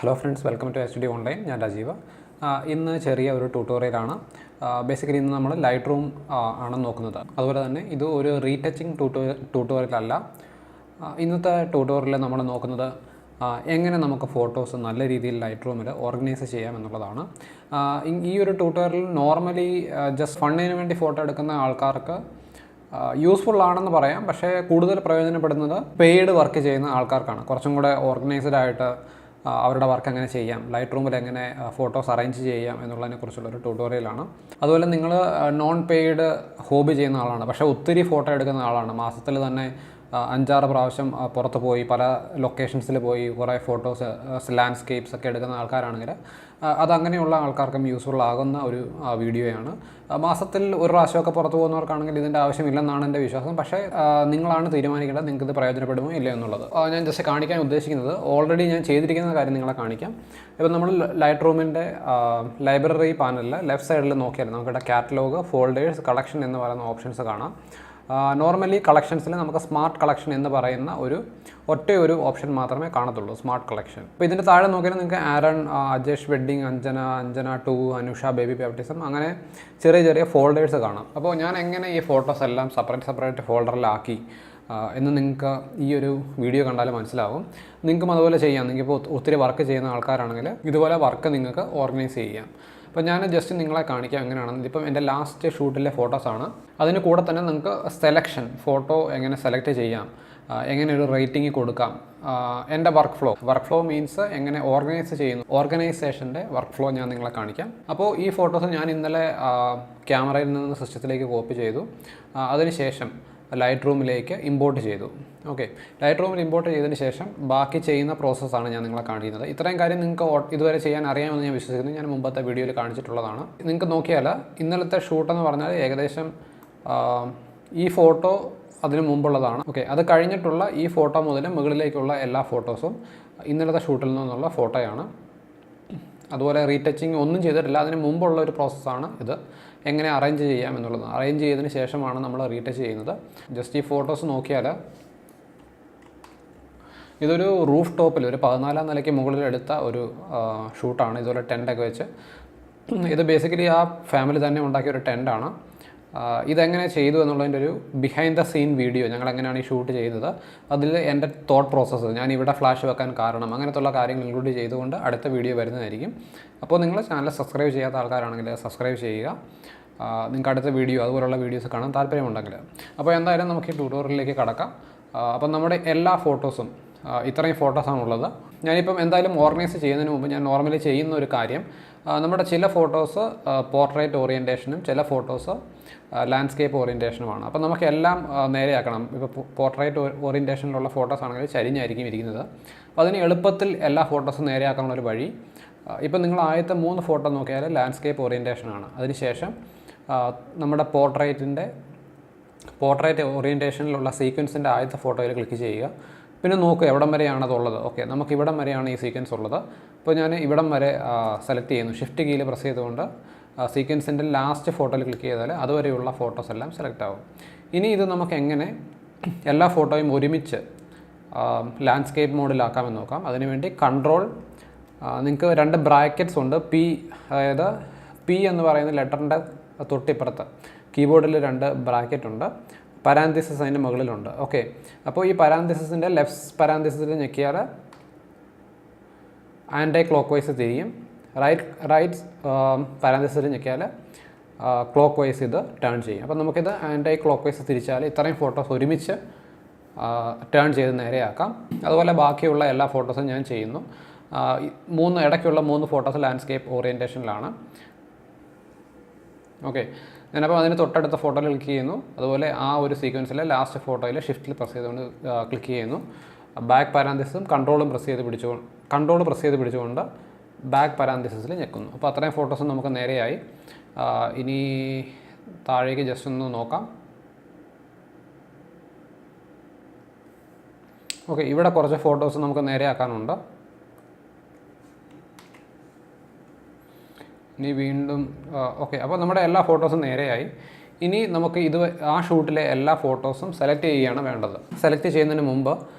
Hello friends, welcome to H D online. ഞാൻ രാജീവ്. ഇന്ന് ചെറിയ ഒരു ട്യൂട്ടോറിയലാണ്. ബേസിക്കലി ഇന്ന് നമ്മൾ ലൈറ്റ് റൂം ആണ് നോക്കുന്നത്. അതുപോലെ തന്നെ ഇത് ഒരു റീടച്ചിങ് ട്യൂട്ടോറിയലല്ല. ഇന്നത്തെ ട്യൂട്ടോറിയലിൽ നമ്മൾ നോക്കുന്നത് എങ്ങനെ നമുക്ക് ഫോട്ടോസ് നല്ല രീതിയിൽ ലൈറ്റ് റൂമിൽ ഓർഗനൈസ് ചെയ്യാം എന്നുള്ളതാണ്. ഈ ഒരു ട്യൂട്ടോറിയൽ നോർമലി ജസ്റ്റ് ഫണ്ണിന് വേണ്ടി ഫോട്ടോ എടുക്കുന്ന ആൾക്കാർക്ക് യൂസ്ഫുൾ ആണെന്ന് പറയാം. പക്ഷേ കൂടുതൽ പ്രയോജനപ്പെടുന്നത് പെയ്ഡ് വർക്ക് ചെയ്യുന്ന ആൾക്കാർക്കാണ്. കുറച്ചും കൂടെ ഓർഗനൈസ്ഡ് ആയിട്ട് അവരുടെ വർക്ക് എങ്ങനെ ചെയ്യാം, ലൈറ്റ് റൂമിൽ എങ്ങനെ ഫോട്ടോസ് അറേഞ്ച് ചെയ്യാം എന്നുള്ളതിനെക്കുറിച്ചുള്ളൊരു ട്യൂട്ടോറിയലാണ്. അതുപോലെ നിങ്ങൾ നോൺ പെയ്ഡ് ഹോബി ചെയ്യുന്ന ആളാണ്, പക്ഷേ ഒത്തിരി ഫോട്ടോ എടുക്കുന്ന ആളാണ്, മാസത്തിൽ തന്നെ 5-6 പ്രാവശ്യം പുറത്ത് പോയി പല ലൊക്കേഷൻസിൽ പോയി കുറേ ഫോട്ടോസ് ലാൻഡ്സ്കേപ്സ് ഒക്കെ എടുക്കുന്ന ആൾക്കാരാണെങ്കിൽ അതങ്ങനെയുള്ള ആൾക്കാർക്കും യൂസ്ഫുൾ ആകുന്ന ഒരു വീഡിയോയാണ്. മാസത്തിൽ ഒരു പ്രാവശ്യമൊക്കെ പുറത്ത് പോകുന്നവർക്കാണെങ്കിൽ ഇതിൻ്റെ ആവശ്യമില്ലെന്നാണ് എൻ്റെ വിശ്വാസം. പക്ഷേ നിങ്ങളാണ് തീരുമാനിക്കേണ്ടത് നിങ്ങൾക്കിത് പ്രയോജനപ്പെടുമോ ഇല്ലയോ എന്നുള്ളത്. ഞാൻ ജസ്റ്റ് കാണിക്കാൻ ഉദ്ദേശിക്കുന്നത് ഓൾറെഡി ഞാൻ ചെയ്തിരിക്കുന്ന കാര്യം നിങ്ങളെ കാണിക്കാം. ഇപ്പം നമ്മൾ ലൈറ്റ് റൂമിൻ്റെ ലൈബ്രറി പാനലിൽ ലെഫ്റ്റ് സൈഡിൽ നോക്കിയാൽ നമുക്കിവിടെ കാറ്റലോഗ്, ഫോൾഡേഴ്സ്, കളക്ഷൻ എന്ന് പറയുന്ന ഓപ്ഷൻസ് കാണാം. നോർമലി കളക്ഷൻസിൽ നമുക്ക് സ്മാർട്ട് കളക്ഷൻ എന്ന് പറയുന്ന ഒറ്റ ഓപ്ഷൻ മാത്രമേ കാണത്തുള്ളൂ, സ്മാർട്ട് കളക്ഷൻ. അപ്പോൾ ഇതിൻ്റെ താഴെ നോക്കിയാൽ നിങ്ങൾക്ക് Aaron, Ajesh wedding, Anjana 2, Anusha baby baptism, അങ്ങനെ ചെറിയ ചെറിയ ഫോൾഡേഴ്സ് കാണാം. അപ്പോൾ ഞാൻ എങ്ങനെ ഈ ഫോട്ടോസ് എല്ലാം സെപ്പറേറ്റ് ഫോൾഡറിലാക്കി എന്ന് നിങ്ങൾക്ക് ഈ ഒരു വീഡിയോ കണ്ടാൽ മനസ്സിലാവും. നിങ്ങൾക്കും അതുപോലെ ചെയ്യാം. നിങ്ങൾക്കിപ്പോൾ ഒത്തിരി വർക്ക് ചെയ്യുന്ന ആൾക്കാരാണെങ്കിൽ ഇതുപോലെ വർക്ക് നിങ്ങൾക്ക് ഓർഗനൈസ് ചെയ്യാം. അപ്പോൾ ഞാൻ ജസ്റ്റ് നിങ്ങളെ കാണിക്കാം എങ്ങനെയാണെന്ന്. ഇതിപ്പം എൻ്റെ ലാസ്റ്റ് ഷൂട്ടിലെ ഫോട്ടോസാണ്. അതിന് കൂടെ തന്നെ നിങ്ങൾക്ക് സെലക്ഷൻ, ഫോട്ടോ എങ്ങനെ സെലക്ട് ചെയ്യാം, എങ്ങനെ ഒരു റേറ്റിംഗ് കൊടുക്കാം, എൻ്റെ വർക്ക് ഫ്ലോ മീൻസ് എങ്ങനെ ഓർഗനൈസ് ചെയ്യുന്നു, ഓർഗനൈസേഷൻ്റെ വർക്ക് ഫ്ലോ ഞാൻ നിങ്ങളെ കാണിക്കാം. അപ്പോൾ ഈ ഫോട്ടോസ് ഞാൻ ഇന്നലെ ക്യാമറയിൽ നിന്ന് സിസ്റ്റത്തിലേക്ക് കോപ്പി ചെയ്തു. അതിനുശേഷം ലൈറ്റ് റൂമിലേക്ക് ഇമ്പോർട്ട് ചെയ്തു. ഓക്കെ, ലൈറ്റ് റൂമിൽ ഇമ്പോർട്ട് ചെയ്തതിന് ശേഷം ബാക്കി ചെയ്യുന്ന പ്രോസസ്സാണ് ഞാൻ നിങ്ങളെ കാണിക്കുന്നത്. ഇത്രയും കാര്യം നിങ്ങൾക്ക് ഇതുവരെ ചെയ്യാൻ അറിയാമെന്ന് ഞാൻ വിശ്വസിക്കുന്നു. ഞാൻ മുമ്പത്തെ വീഡിയോയിൽ കാണിച്ചിട്ടുള്ളതാണ്. നിങ്ങൾക്ക് നോക്കിയാൽ ഇന്നലത്തെ ഷൂട്ടെന്ന് പറഞ്ഞാൽ ഏകദേശം ഈ ഫോട്ടോ അതിന് മുമ്പുള്ളതാണ്. ഓക്കെ, അത് കഴിഞ്ഞിട്ടുള്ള ഈ ഫോട്ടോ മുതൽ മുകളിലേക്കുള്ള എല്ലാ ഫോട്ടോസും ഇന്നലത്തെ ഷൂട്ടിൽ നിന്നുള്ള ഫോട്ടോയാണ്. അതുപോലെ റീടച്ചിങ് ഒന്നും ചെയ്തിട്ടില്ല, അതിന് മുമ്പുള്ള ഒരു പ്രോസസ്സാണ് ഇത്. എങ്ങനെ അറേഞ്ച് ചെയ്യാം എന്നുള്ളത് അറേഞ്ച് ചെയ്തതിന് ശേഷമാണ് നമ്മൾ റീടച്ച് ചെയ്യുന്നത്. ജസ്റ്റ് ഈ ഫോട്ടോസ് നോക്കിയാൽ ഇതൊരു റൂഫ് ടോപ്പിൽ ഒരു 14ാം നിലയ്ക്ക് മുകളിൽ എടുത്ത ഒരു ഷൂട്ടാണ്. ഇതുപോലെ ടെൻ്റൊക്കെ വെച്ച്. ഇത് ബേസിക്കലി ആ ഫാമിലി തന്നെ ഉണ്ടാക്കിയ ഒരു ടെൻ്റാണ്. ഇതെങ്ങനെ ചെയ്തു എന്നുള്ളതിൻ്റെ ഒരു ബിഹൈൻഡ് ദ സീൻ വീഡിയോ, ഞങ്ങൾ എങ്ങനെയാണ് ഈ ഷൂട്ട് ചെയ്യുന്നത്, അതിൽ എൻ്റെ തോട്ട് പ്രോസസ്സ്, ഞാൻ ഇവിടെ ഫ്ലാഷ് വെക്കാൻ കാരണം, അങ്ങനത്തുള്ള കാര്യങ്ങൾ ഇൻക്ലൂഡ് ചെയ്തുകൊണ്ട് അടുത്ത വീഡിയോ വരുന്നതായിരിക്കും. അപ്പോൾ നിങ്ങൾ ചാനൽ സബ്സ്ക്രൈബ് ചെയ്യാത്ത ആൾക്കാരാണെങ്കിൽ സബ്സ്ക്രൈബ് ചെയ്യുക. നിങ്ങൾക്ക് അടുത്ത വീഡിയോ അതുപോലുള്ള വീഡിയോസ് കാണാൻ താല്പര്യമുണ്ടെങ്കിൽ. അപ്പോൾ എന്തായാലും നമുക്ക് ഈ ട്യൂട്ടോറിയലിലേക്ക് കടക്കാം. അപ്പം നമ്മുടെ എല്ലാ ഫോട്ടോസും ഇത്രയും ഫോട്ടോസാണുള്ളത്. ഞാനിപ്പം എന്തായാലും ഓർഗനൈസ് ചെയ്യുന്നതിന് മുമ്പ് ഞാൻ നോർമലി ചെയ്യുന്ന ഒരു കാര്യം, നമ്മുടെ ചില ഫോട്ടോസ് പോർട്രേറ്റ് ഓറിയൻറ്റേഷനും ചില ഫോട്ടോസ് ലാൻഡ്സ്കേപ്പ് ഓറിയൻറ്റേഷനുമാണ്. അപ്പോൾ നമുക്കെല്ലാം നേരെയാക്കണം. ഇപ്പോൾ പോർട്രേറ്റ് ഓറിയൻറ്റേഷനിലുള്ള ഫോട്ടോസ് ആണെങ്കിൽ ചരിഞ്ഞായിരിക്കും ഇരിക്കുന്നത്. അപ്പോൾ അതിന് എളുപ്പത്തിൽ എല്ലാ ഫോട്ടോസും നേരെയാക്കാനുള്ള ഒരു വഴി, ഇപ്പം നിങ്ങൾ ആദ്യത്തെ 3 ഫോട്ടോ നോക്കിയാൽ ലാൻഡ്സ്കേപ്പ് ഓറിയൻറ്റേഷനാണ്. അതിനുശേഷം നമ്മുടെ പോർട്രേറ്റ് ഓറിയൻറ്റേഷനിലുള്ള സീക്വൻസിൻ്റെ ആദ്യത്തെ ഫോട്ടോയിൽ ക്ലിക്ക് ചെയ്യുക. പിന്നെ നോക്കുക എവിടം വരെയാണ് അതുള്ളത്. ഓക്കെ, നമുക്ക് ഇവിടം വരെയാണ് ഈ സീക്വൻസ് ഉള്ളത്. അപ്പോൾ ഞാൻ ഇവിടം വരെ സെലക്ട് ചെയ്യുന്നു. ഷിഫ്റ്റ് കീയിൽ പ്രസ് ചെയ്തുകൊണ്ട് സീക്വൻസിൻ്റെ ലാസ്റ്റ് ഫോട്ടോയിൽ ക്ലിക്ക് ചെയ്താൽ അതുവരെയുള്ള ഫോട്ടോസ് എല്ലാം സെലക്ട് ആവും. ഇനി ഇത് നമുക്ക് എങ്ങനെ എല്ലാ ഫോട്ടോയും ഒരുമിച്ച് ലാൻഡ്സ്കേപ്പ് മോഡിലാക്കാമെന്ന് നോക്കാം. അതിനുവേണ്ടി നിങ്ങൾക്ക് 2 ബ്രാക്കറ്റ്സ് ഉണ്ട്. അതായത് പി എന്ന് പറയുന്ന ലെറ്ററിൻ്റെ തൊട്ടിപ്പുറത്ത് കീബോർഡിൽ 2 ബ്രാക്കറ്റ് ഉണ്ട്. പരാന്തസിസ് അതിൻ്റെ മുകളിലുണ്ട്. ഓക്കെ, അപ്പോൾ ഈ പരാന്തസിസിൻ്റെ ലെഫ്റ്റ് പരാന്തസിസിൽ ഞെക്കിയാൽ ആൻറ്റി ക്ലോക്ക് വൈസ് തിരിയും. റൈറ്റ് പരാന്തസിസിൽ ഞെക്കിയാൽ ക്ലോക്ക് വൈസ് ഇത് ടേൺ ചെയ്യും. അപ്പോൾ നമുക്കിത് ആൻറ്റി ക്ലോക്ക് വൈസ് തിരിച്ചാൽ ഇത്രയും ഫോട്ടോസ് ഒരുമിച്ച് ടേൺ ചെയ്ത് നേരെയാക്കാം. അതുപോലെ ബാക്കിയുള്ള എല്ലാ ഫോട്ടോസും ഞാൻ ചെയ്യുന്നു. ഇടയ്ക്കുള്ള 3 ഫോട്ടോസ് ലാൻഡ്സ്കേപ്പ് ഓറിയൻറ്റേഷനിലാണ്. ഓക്കെ, ഞാനപ്പോൾ അതിന് തൊട്ടടുത്ത ഫോട്ടോയിൽ ക്ലിക്ക് ചെയ്യുന്നു. അതുപോലെ ആ ഒരു സീക്വൻസിലെ ലാസ്റ്റ് ഫോട്ടോയിൽ ഷിഫ്റ്റിൽ പ്രസ് ചെയ്തുകൊണ്ട് ക്ലിക്ക് ചെയ്യുന്നു. ബാക്ക് പാരാന്തസിസും കൺട്രോൾ പ്രസ് ചെയ്ത് പിടിച്ചുകൊണ്ട് ബാക്ക് പാരാന്തസിസിൽ ഞെക്കുന്നു. അപ്പോൾ അത്രയും ഫോട്ടോസും നമുക്ക് നേരെയായി. ഇനി താഴേക്ക് ജസ്റ്റ് ഒന്ന് നോക്കാം. ഓക്കെ, ഇവിടെ കുറച്ച് ഫോട്ടോസ് നമുക്ക് നേരെയാക്കാനുണ്ട്. ഇനി വീണ്ടും ഓക്കെ, അപ്പോൾ നമ്മുടെ എല്ലാ ഫോട്ടോസും നേരെയായി. ഇനി നമുക്ക് ആ ഷൂട്ടിലെ എല്ലാ ഫോട്ടോസും സെലക്ട് ചെയ്യുകയാണ് വേണ്ടത്. സെലക്ട് ചെയ്യുന്നതിന് മുമ്പ്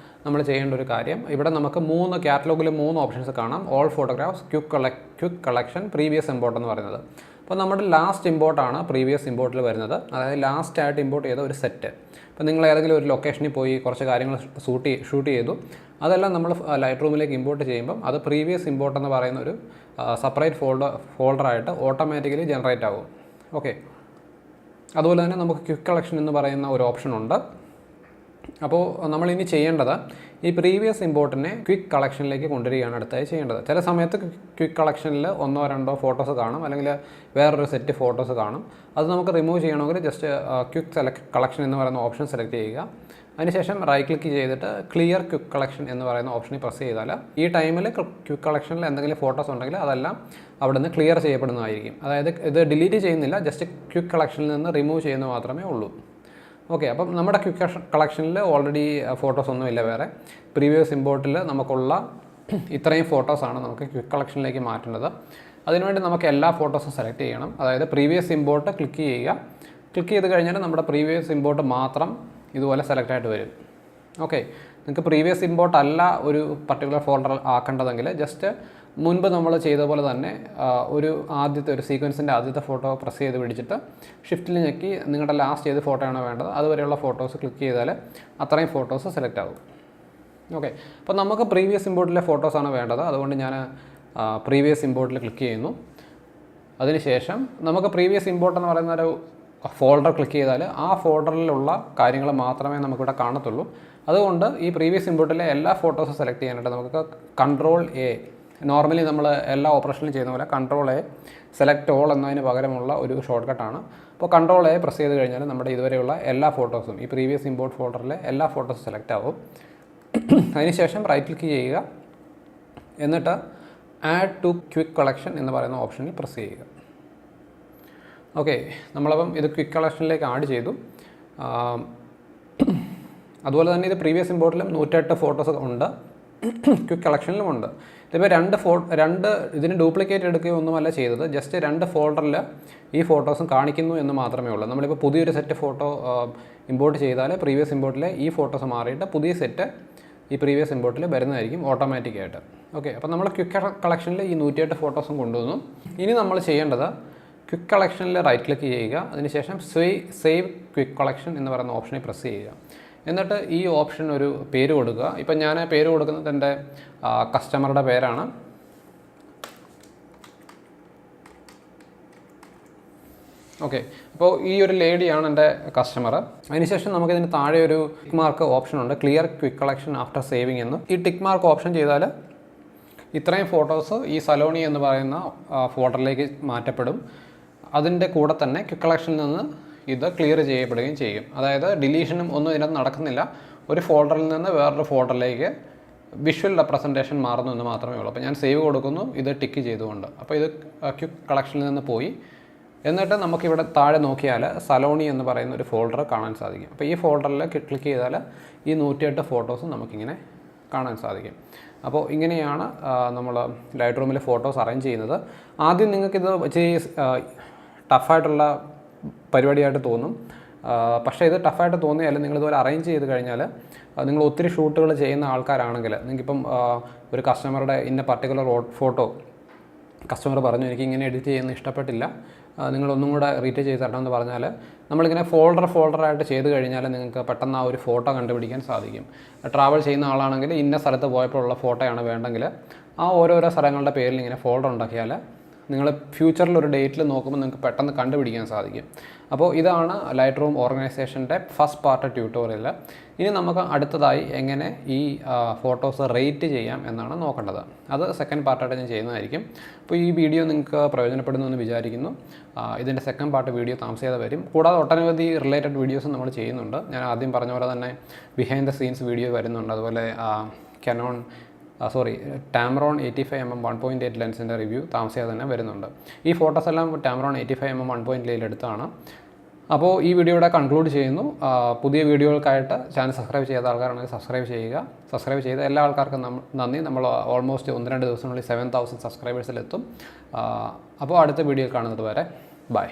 നമ്മൾ ചെയ്യേണ്ട ഒരു കാര്യം, ഇവിടെ നമുക്ക് കാറ്റലോഗിൽ 3 ഓപ്ഷൻസ് കാണാം. All photographs, quick collection, previous import എന്ന് പറയുന്നത്. അപ്പോൾ നമ്മുടെ ലാസ്റ്റ് ഇമ്പോർട്ടാണ് പ്രീവിയസ് ഇമ്പോർട്ടിൽ വരുന്നത്. അതായത് ലാസ്റ്റ് ആയിട്ട് ഇമ്പോർട്ട് ചെയ്ത ഒരു സെറ്റ്. അപ്പോൾ നിങ്ങൾ ഏതെങ്കിലും ഒരു ലൊക്കേഷനിൽ പോയി കുറച്ച് കാര്യങ്ങൾ ഷൂട്ട് ചെയ്തു, അതെല്ലാം നമ്മൾ ലൈറ്റ് റൂമിലേക്ക് ഇമ്പോർട്ട് ചെയ്യുമ്പം അത് പ്രീവിയസ് ഇമ്പോർട്ട് എന്ന് പറയുന്ന ഒരു സെപ്പറേറ്റ് ഫോൾഡറായിട്ട് ഓട്ടോമാറ്റിക്കലി ജനറേറ്റ് ആകും. ഓക്കെ. അതുപോലെ തന്നെ നമുക്ക് ക്വിക്ക് കളക്ഷൻ എന്ന് പറയുന്ന ഒരു ഓപ്ഷൻ ഉണ്ട്. അപ്പോൾ നമ്മളിനി ചെയ്യേണ്ടത് ഈ പ്രീവിയസ് ഇമ്പോർട്ടിനെ ക്വിക്ക് കളക്ഷനിലേക്ക് കൊണ്ടുവരികയാണ് അടുത്തായി ചെയ്യേണ്ടത്. ചില സമയത്ത് ക്വിക്ക് കളക്ഷനിൽ 1-2 ഫോട്ടോസ് കാണും, അല്ലെങ്കിൽ വേറൊരു സെറ്റ് ഫോട്ടോസ് കാണും. അത് നമുക്ക് റിമൂവ് ചെയ്യണമെങ്കിൽ ജസ്റ്റ് ക്വിക്ക് കളക്ഷൻ എന്ന് പറയുന്ന ഓപ്ഷൻ സെലക്ട് ചെയ്യുക. അതിനുശേഷം റൈറ്റ് ക്ലിക്ക് ചെയ്തിട്ട് ക്ലിയർ ക്വിക്ക് കളക്ഷൻ എന്ന് പറയുന്ന ഓപ്ഷനിൽ പ്രസ് ചെയ്താൽ ഈ ടൈമിൽ ക്വിക്ക് കളക്ഷനിൽ എന്തെങ്കിലും ഫോട്ടോസ് ഉണ്ടെങ്കിൽ അതെല്ലാം അവിടെ നിന്ന് ക്ലിയർ ചെയ്യപ്പെടുന്നതായിരിക്കും. അതായത് ഇത് ഡിലീറ്റ് ചെയ്യുന്നില്ല, ജസ്റ്റ് ക്വിക്ക് കളക്ഷനിൽ നിന്ന് റിമൂവ് ചെയ്യുന്നത് മാത്രമേ ഉള്ളൂ. ഓക്കെ. അപ്പം നമ്മുടെ ക്വിക്ക് കളക്ഷനിൽ ഓൾറെഡി ഫോട്ടോസ് ഒന്നുമില്ല വേറെ. പ്രീവിയസ് ഇമ്പോർട്ടിൽ നമുക്കുള്ള ഇത്രയും ഫോട്ടോസാണ് നമുക്ക് ക്വിക്ക് കളക്ഷനിലേക്ക് മാറ്റേണ്ടത്. അതിനുവേണ്ടി നമുക്ക് എല്ലാ ഫോട്ടോസും സെലക്ട് ചെയ്യണം. അതായത് പ്രീവിയസ് ഇമ്പോർട്ട് ക്ലിക്ക് ചെയ്യുക. ക്ലിക്ക് ചെയ്ത് കഴിഞ്ഞാൽ നമ്മുടെ പ്രീവിയസ് ഇമ്പോർട്ട് മാത്രം ഇതുപോലെ സെലക്ട് ആയിട്ട് വരും. ഓക്കെ. നിങ്ങൾക്ക് പ്രീവിയസ് ഇമ്പോർട്ട് അല്ല ഒരു പർട്ടിക്കുലർ ഫോൾഡർ ആക്കേണ്ടതെങ്കിൽ ജസ്റ്റ് മുൻപ് നമ്മൾ ചെയ്ത പോലെ തന്നെ ഒരു സീക്വൻസിൻ്റെ ആദ്യത്തെ ഫോട്ടോ പ്രസ് ചെയ്ത് പിടിച്ചിട്ട് ഷിഫ്റ്റിൽ ഞെക്കി നിങ്ങളുടെ ലാസ്റ്റ് ഏത് ഫോട്ടോയാണോ വേണ്ടത് അതുവരെയുള്ള ഫോട്ടോസ് ക്ലിക്ക് ചെയ്താൽ അത്രയും ഫോട്ടോസ് സെലക്ട് ആകും. ഓക്കെ. അപ്പോൾ നമുക്ക് പ്രീവിയസ് ഇമ്പോർട്ടിലെ ഫോട്ടോസാണ് വേണ്ടത്. അതുകൊണ്ട് ഞാൻ പ്രീവിയസ് ഇമ്പോർട്ടിൽ ക്ലിക്ക് ചെയ്യുന്നു. അതിനുശേഷം നമുക്ക് പ്രീവിയസ് ഇമ്പോർട്ട് എന്ന് പറയുന്ന ഒരു ഫോൾഡർ ക്ലിക്ക് ചെയ്താൽ ആ ഫോൾഡറിലുള്ള കാര്യങ്ങൾ മാത്രമേ നമുക്കിവിടെ കാണത്തുള്ളൂ. അതുകൊണ്ട് ഈ പ്രീവിയസ് ഇമ്പോർട്ടിലെ എല്ലാ ഫോട്ടോസും സെലക്ട് ചെയ്യാനായിട്ട് നമുക്ക് Ctrl+A, നോർമലി നമ്മൾ എല്ലാ ഓപ്പറേഷനിലും ചെയ്യുന്ന പോലെ Ctrl+A സെലക്ട് ഓൾ എന്നതിന് പകരമുള്ള ഒരു ഷോർട്ട് കട്ടാണ്. അപ്പോൾ Ctrl+A പ്രസ് ചെയ്ത് കഴിഞ്ഞാൽ നമ്മുടെ ഇതുവരെയുള്ള എല്ലാ ഫോട്ടോസും ഈ പ്രീവിയസ് ഇമ്പോർട്ട് ഫോൾഡറിലെ എല്ലാ ഫോട്ടോസും സെലക്ട് ആവും. അതിനുശേഷം റൈറ്റ് ക്ലിക്ക് ചെയ്യുക. എന്നിട്ട് ആഡ് ടു ക്വിക്ക് കളക്ഷൻ എന്ന് പറയുന്ന ഓപ്ഷനിൽ പ്രസ് ചെയ്യുക. ഓക്കെ. നമ്മളപ്പം ഇത് ക്വിക്ക് കളക്ഷനിലേക്ക് ആഡ് ചെയ്തു. അതുപോലെ തന്നെ ഇത് പ്രീവിയസ് ഇമ്പോർട്ടിലും 108 ഫോട്ടോസ് ഉണ്ട്, ക്വിക്ക് കളക്ഷനിലും ഉണ്ട്. ഇതിപ്പോൾ ഇതിന് ഡ്യൂപ്ലിക്കേറ്റ് എടുക്കുകയൊന്നുമല്ല ചെയ്തത്. ജസ്റ്റ് 2 ഫോൾഡറിൽ ഈ ഫോട്ടോസും കാണിക്കുന്നു എന്ന് മാത്രമേ ഉള്ളൂ. നമ്മളിപ്പോൾ പുതിയൊരു സെറ്റ് ഫോട്ടോ ഇമ്പോർട്ട് ചെയ്താൽ പ്രീവിയസ് ഇമ്പോർട്ടിലെ ഈ ഫോട്ടോസ് മാറിയിട്ട് പുതിയ സെറ്റ് ഈ പ്രീവിയസ് ഇമ്പോർട്ടിൽ വരുന്നതായിരിക്കും ഓട്ടോമാറ്റിക്കായിട്ട്. ഓക്കെ. അപ്പോൾ നമ്മൾ ക്വിക്ക് കളക്ഷനിൽ ഈ 108 ഫോട്ടോസും കൊണ്ടുവന്നു. ഇനി നമ്മൾ ചെയ്യേണ്ടത് ക്വിക്ക് കളക്ഷനിൽ റൈറ്റ് ക്ലിക്ക് ചെയ്യുക. അതിനുശേഷം സേവ് ക്വിക്ക് കളക്ഷൻ എന്ന് പറയുന്ന ഓപ്ഷനിൽ പ്രസ് ചെയ്യുക. എന്നിട്ട് ഈ ഓപ്ഷൻ ഒരു പേര് കൊടുക്കുക. ഇപ്പം ഞാൻ പേര് കൊടുക്കുന്നത് എൻ്റെ കസ്റ്റമറുടെ പേരാണ്. ഓക്കെ. അപ്പോൾ ഈ ഒരു ലേഡിയാണ് എൻ്റെ കസ്റ്റമർ. അതിനുശേഷം നമുക്കിതിന് താഴെ ഒരു ടിക്ക് മാർക്ക് ഓപ്ഷൻ ഉണ്ട്, clear quick collection after saving എന്ന്. ഈ ടിക്ക് മാർക്ക് ഓപ്ഷൻ ചെയ്താൽ ഇത്രയും ഫോട്ടോസ് ഈ സലോണി എന്ന് പറയുന്ന ഫോൾഡറിലേക്ക് മാറ്റപ്പെടും. അതിൻ്റെ കൂടെ തന്നെ ക്വിക്ക് കളക്ഷനിൽ നിന്ന് ഇത് ക്ലിയർ ചെയ്യപ്പെടുകയും ചെയ്യും. അതായത് ഡിലീഷനും ഒന്നും ഇതിനകത്ത് നടക്കുന്നില്ല. ഒരു ഫോൾഡറിൽ നിന്ന് വേറൊരു ഫോൾഡറിലേക്ക് വിഷ്വൽ റെപ്രസെൻറ്റേഷൻ മാറുന്നു എന്ന് മാത്രമേ ഉള്ളൂ. അപ്പോൾ ഞാൻ സേവ് കൊടുക്കുന്നു ഇത് ടിക്ക് ചെയ്തുകൊണ്ട്. അപ്പോൾ ഇത് ക്വിക്ക് കളക്ഷനിൽ നിന്ന് പോയി. എന്നിട്ട് നമുക്കിവിടെ താഴെ നോക്കിയാൽ സലോണി എന്ന് പറയുന്ന ഒരു ഫോൾഡർ കാണാൻ സാധിക്കും. അപ്പോൾ ഈ ഫോൾഡറിൽ ക്ലിക്ക് ചെയ്താൽ ഈ 108 ഫോട്ടോസും നമുക്കിങ്ങനെ കാണാൻ സാധിക്കും. അപ്പോൾ ഇങ്ങനെയാണ് നമ്മൾ ലൈറ്റ് റൂമിലെ ഫോട്ടോസ് അറേഞ്ച് ചെയ്യുന്നത്. ആദ്യം നിങ്ങൾക്കിത് ഇച്ചിരി ടഫായിട്ടുള്ള പരിപാടിയായിട്ട് തോന്നും. പക്ഷേ ഇത് ടഫായിട്ട് തോന്നിയാലും നിങ്ങളിതുപോലെ അറേഞ്ച് ചെയ്ത് കഴിഞ്ഞാൽ നിങ്ങൾ ഒത്തിരി ഷൂട്ടുകൾ ചെയ്യുന്ന ആൾക്കാരാണെങ്കിൽ നിങ്ങൾക്കിപ്പം ഒരു കസ്റ്റമറുടെ ഇന്ന പർട്ടിക്കുലർ ഫോട്ടോ കസ്റ്റമർ പറഞ്ഞു എനിക്ക് ഇങ്ങനെ എഡിറ്റ് ചെയ്യുന്ന ഇഷ്ടപ്പെട്ടില്ല, നിങ്ങളൊന്നും കൂടെ റീറ്റേക്ക് ചെയ്ത് തരണമെന്ന് പറഞ്ഞാൽ നമ്മളിങ്ങനെ ഫോൾഡറായിട്ട് ചെയ്ത് കഴിഞ്ഞാൽ നിങ്ങൾക്ക് പെട്ടെന്ന് ആ ഒരു ഫോട്ടോ കണ്ടുപിടിക്കാൻ സാധിക്കും. ട്രാവൽ ചെയ്യുന്ന ആളാണെങ്കിൽ ഇന്ന സ്ഥലത്ത് പോയപ്പോഴുള്ള ഫോട്ടോയാണ് വേണ്ടെങ്കിൽ ആ ഓരോരോ സ്ഥലങ്ങളുടെ പേരിൽ ഇങ്ങനെ ഫോൾഡർ ഉണ്ടാക്കിയാൽ നിങ്ങൾ ഫ്യൂച്ചറിൽ ഒരു ഡേറ്റിൽ നോക്കുമ്പോൾ നിങ്ങൾക്ക് പെട്ടെന്ന് കണ്ടുപിടിക്കാൻ സാധിക്കും. അപ്പോൾ ഇതാണ് ലൈറ്റ് റൂം ഓർഗനൈസേഷൻ്റെ ഫസ്റ്റ് പാർട്ട് ട്യൂട്ടോറിയൽ. ഇനി നമുക്ക് അടുത്തതായി എങ്ങനെ ഈ ഫോട്ടോസ് റേറ്റ് ചെയ്യാം എന്നാണ് നോക്കേണ്ടത്. അത് സെക്കൻഡ് പാർട്ടായിട്ട് ഞാൻ ചെയ്യുന്നതായിരിക്കും. അപ്പോൾ ഈ വീഡിയോ നിങ്ങൾക്ക് പ്രയോജനപ്പെടുന്നു എന്ന് വിചാരിക്കുന്നു. ഇതിൻ്റെ സെക്കൻഡ് പാർട്ട് വീഡിയോ താമസിയാതെ വരും. കൂടാതെ ഒട്ടനവധി റിലേറ്റഡ് വീഡിയോസും നമ്മൾ ചെയ്യുന്നുണ്ട്. ഞാൻ ആദ്യം പറഞ്ഞ പോലെ തന്നെ ബിഹൈൻഡ് ദ സീൻസ് വീഡിയോ വരുന്നുണ്ട്. അതുപോലെ ടാമറോൺ 85mm 1.8 ലെൻസിൻ്റെ റിവ്യൂ താമസിയാതെ തന്നെ വരുന്നുണ്ട്. ഈ ഫോട്ടോസ് എല്ലാം ടാമറോൺ 85mm 1.8 എടുത്താണ്. അപ്പോൾ ഈ വീഡിയോ ഇവിടെ കൺക്ലൂഡ് ചെയ്യുന്നു. പുതിയ വീഡിയോകൾക്കായിട്ട് ചാനൽ സബ്സ്ക്രൈബ് ചെയ്ത ആൾക്കാരാണെങ്കിൽ സബ്സ്ക്രൈബ് ചെയ്യുക. സബ്സ്ക്രൈബ് ചെയ്ത എല്ലാ ആൾക്കാർക്കും നന്ദി. നമ്മൾ ഓൾമോസ്റ്റ് 1-2 ദിവസത്തിനുള്ളിൽ 7,000 സബ്സ്ക്രൈബേഴ്സിലെത്തും. അപ്പോൾ അടുത്ത വീഡിയോ കാണുന്നത് വരെ ബൈ.